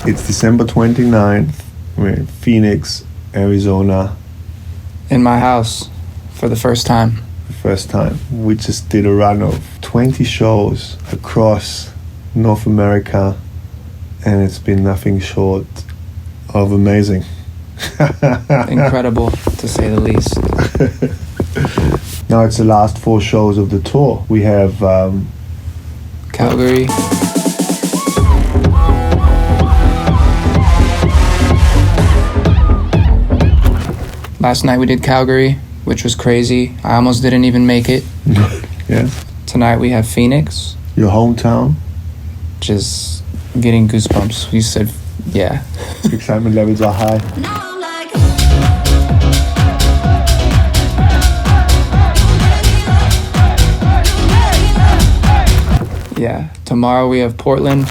It's December 29th. We're in Phoenix, Arizona. In my house for the first time. First time. We just did a run of 20 shows across North America, and it's been nothing short of amazing. Incredible, to say the least. Now it's the last 4 shows of the tour. We have Calgary, last night we did Calgary, which was crazy. I almost didn't even make it. Yeah. Tonight we have Phoenix. Your hometown. Just getting goosebumps. You said, yeah. Excitement levels are high. Yeah. Tomorrow we have Portland.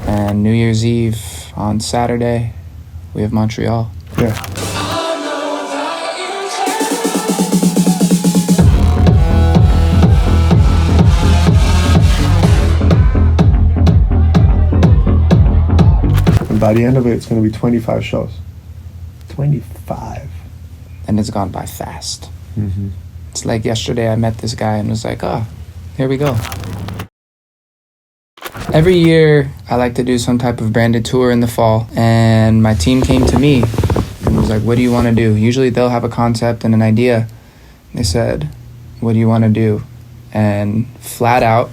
And New Year's Eve on Saturday, we have Montreal. Yeah. And by the end of it, it's going to be 25 shows. 25. And it's gone by fast. Mm-hmm. It's like yesterday I met this guy and was like, oh, here we go. Every year, I like to do some type of branded tour in the fall, and my team came to me and was like, what do you want to do? Usually they'll have a concept and an idea. They said, what do you want to do? And flat out,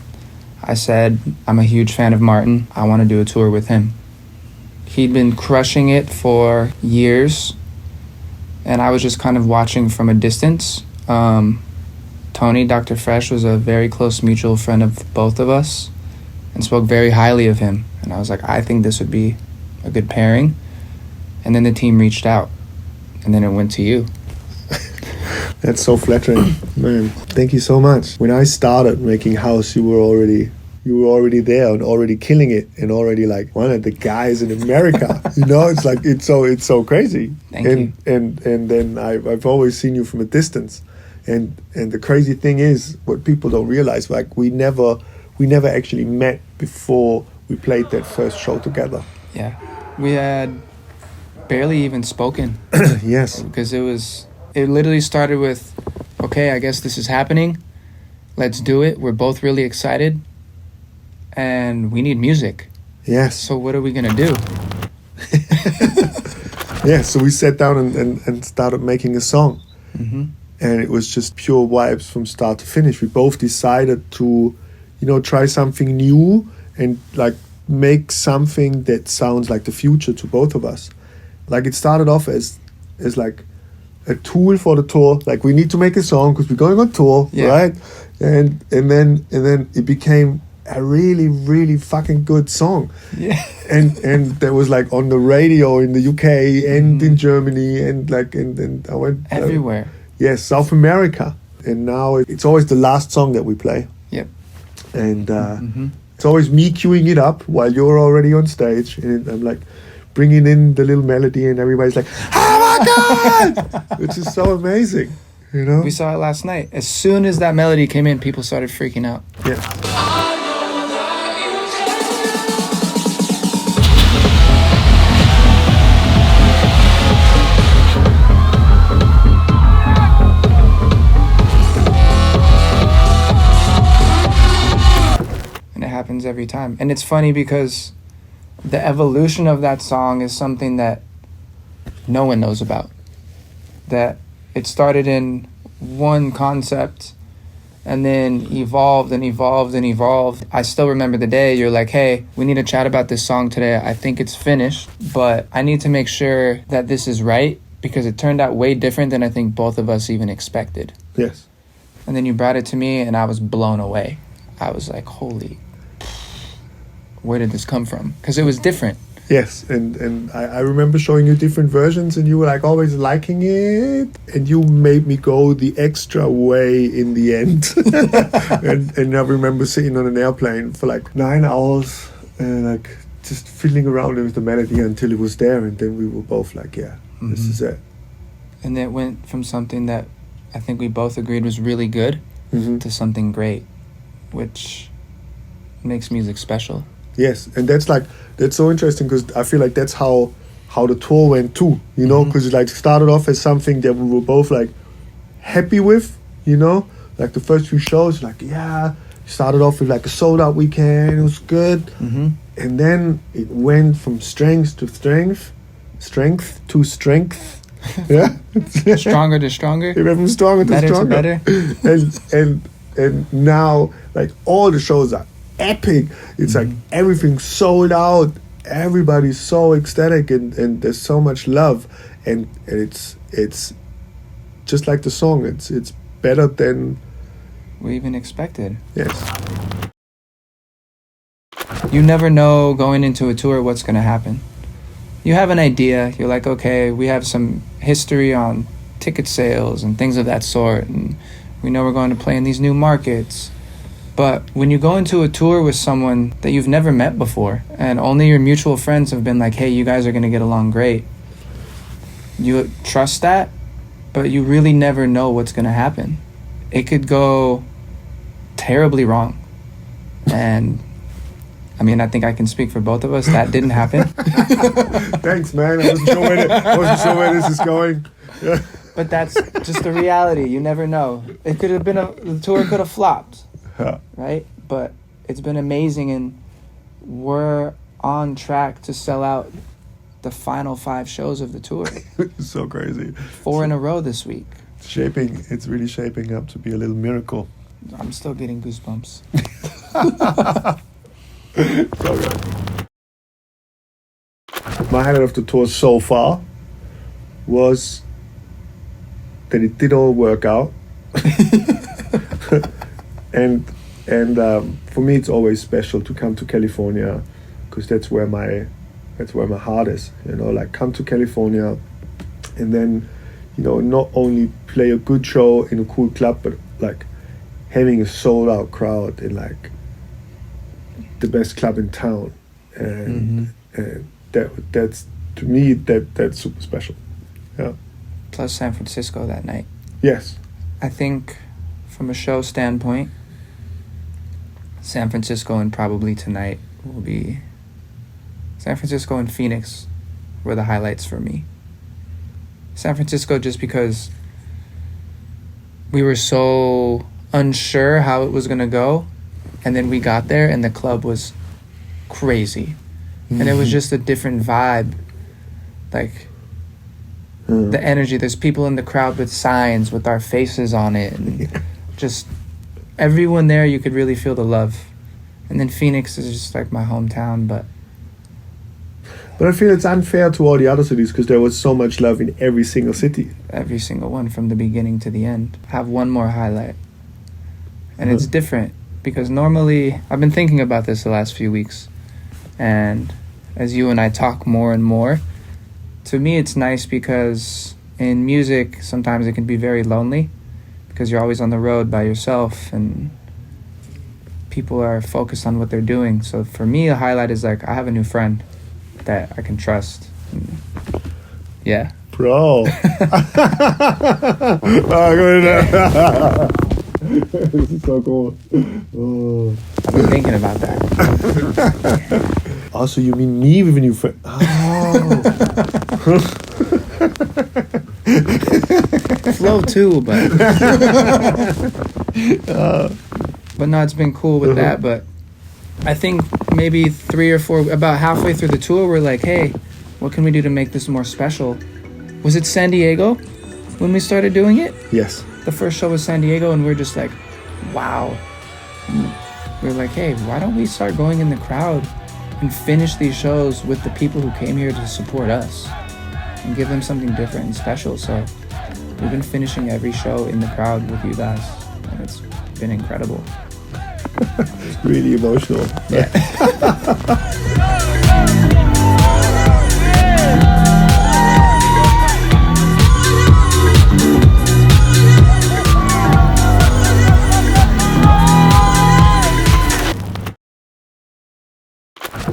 I said, I'm a huge fan of Marten. I want to do a tour with him. He'd been crushing it for years, and I was just kind of watching from a distance. Tony, Dr. Fresh, was a very close mutual friend of both of us, and spoke very highly of him. And I was like, I think this would be a good pairing. And then the team reached out, and then it went to you. That's so flattering, man. Thank you so much. When I started making house, you were already there and already killing it, and already like one of the guys in America. You know, it's like it's so crazy. Thank you. And then I've always seen you from a distance, and the crazy thing is what people don't realize, like we never actually met before we played that first show together. Yeah, we had barely even spoken. Yes. Because it literally started with, okay, I guess this is happening. Let's do it. We're both really excited. And we need music. Yes. So what are we going to do? Yeah, so we sat down and started making a song. Mm-hmm. And it was just pure vibes from start to finish. We both decided to, try something new and like make something that sounds like the future to both of us. Like it started off as like a tool for the tour. Like we need to make a song because we're going on tour, yeah. Right? And then it became a really, really fucking good song. Yeah. And that was like on the radio in the UK and in Germany and I went everywhere. Yes, South America. And now it's always the last song that we play. Yep. And it's always me queuing it up while you're already on stage. And I'm like bringing in the little melody and everybody's like, oh my God! Which is so amazing, We saw it last night. As soon as that melody came in, people started freaking out. Yeah. Happens every time. And it's funny because the evolution of that song is something that no one knows about. That it started in one concept and then evolved and evolved and evolved. I still remember the day you're like, hey, we need to chat about this song today. I think it's finished, but I need to make sure that this is right because it turned out way different than I think both of us even expected. Yes. And then you brought it to me and I was blown away. I was like, holy, where did this come from? Because it was different. Yes, and I remember showing you different versions and you were like always liking it and you made me go the extra way in the end. and I remember sitting on an airplane for like 9 hours and like just fiddling around with the melody until it was there, and then we were both like, yeah, this is it. And it went from something that I think we both agreed was really good to something great, which makes music special. Yes, and that's so interesting, because I feel like that's how the tour went too, you know, because it like started off as something that we were both like happy with, you know, like the first few shows, like, yeah, started off with like a sold out weekend, it was good, and then it went from strength to strength, strength to strength. Yeah, stronger to stronger. It went from stronger to stronger. Better to better. and now like all the shows are epic. It's like everything's sold out. Everybody's so ecstatic, and there's so much love, and it's just like the song. It's better than we even expected. Yes. You never know going into a tour what's going to happen. You have an idea. You're like, okay, we have some history on ticket sales and things of that sort, and we know we're going to play in these new markets. But when you go into a tour with someone that you've never met before, and only your mutual friends have been like, hey, you guys are going to get along great, you trust that, but you really never know what's going to happen. It could go terribly wrong. And I mean, I think I can speak for both of us. That didn't happen. Thanks, man. I wasn't sure where this is going. Yeah. But that's just the reality. You never know. It could have been the tour could have flopped, right? But it's been amazing, and we're on track to sell out the final 5 shows of the tour. It's so crazy. 4 in a row this week. It's really shaping up to be a little miracle. I'm still getting goosebumps. So good. My highlight of the tour so far was that it did all work out, and for me it's always special to come to California, because that's where my heart is. You know, like come to California, and then, you know, not only play a good show in a cool club, but like having a sold out crowd in like the best club in town, and that's to me that's super special. Yeah. Plus San Francisco that night. Yes. I think from a show standpoint, San Francisco and probably tonight will be San Francisco and Phoenix were the highlights for me. San Francisco just because we were so unsure how it was going to go, and then we got there and the club was crazy. And it was just a different vibe. Like the energy, there's people in the crowd with signs with our faces on it, and just everyone there, you could really feel the love. And then Phoenix is just like my hometown, but I feel it's unfair to all the other cities, because there was so much love in every single city. Every single one from the beginning to the end. I have one more highlight, and it's different, because normally I've been thinking about this the last few weeks, and as you and I talk more and more, to me it's nice because in music sometimes it can be very lonely, because you're always on the road by yourself and people are focused on what they're doing. So for me, a highlight is like I have a new friend that I can trust. And yeah. Bro. This is so cool. Oh. I've been thinking about that. Also, you mean me with a new friend? Oh. Flow too, but no, it's been cool with that. But I think maybe 3 or 4, about halfway through the tour, we're like, hey, what can we do to make this more special? Was it San Diego when we started doing it? Yes. The first show was San Diego, and we're just like, wow. We're like, hey, why don't we start going in the crowd and finish these shows with the people who came here to support us and give them something different and special. So we've been finishing every show in the crowd with you guys, and it's been incredible. Really emotional. Yeah.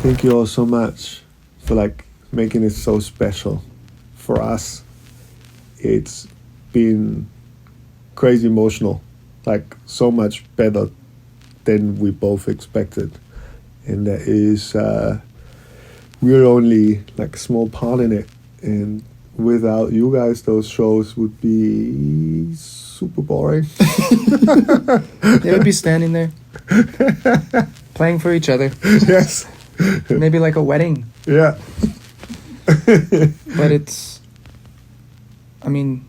Thank you all so much for like making it so special for us. It's been crazy emotional, like so much better than we both expected. And that is, we're only like a small part in it. And without you guys, those shows would be super boring. They would be standing there, playing for each other. Yes. Maybe like a wedding. Yeah. But it's, I mean,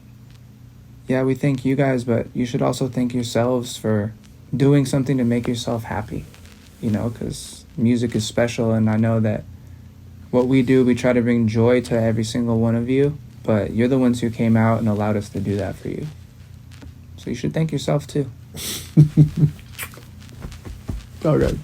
yeah, we thank you guys, but you should also thank yourselves for doing something to make yourself happy, you know, because music is special, and I know that what we do, we try to bring joy to every single one of you, but you're the ones who came out and allowed us to do that for you. So you should thank yourself too. All right.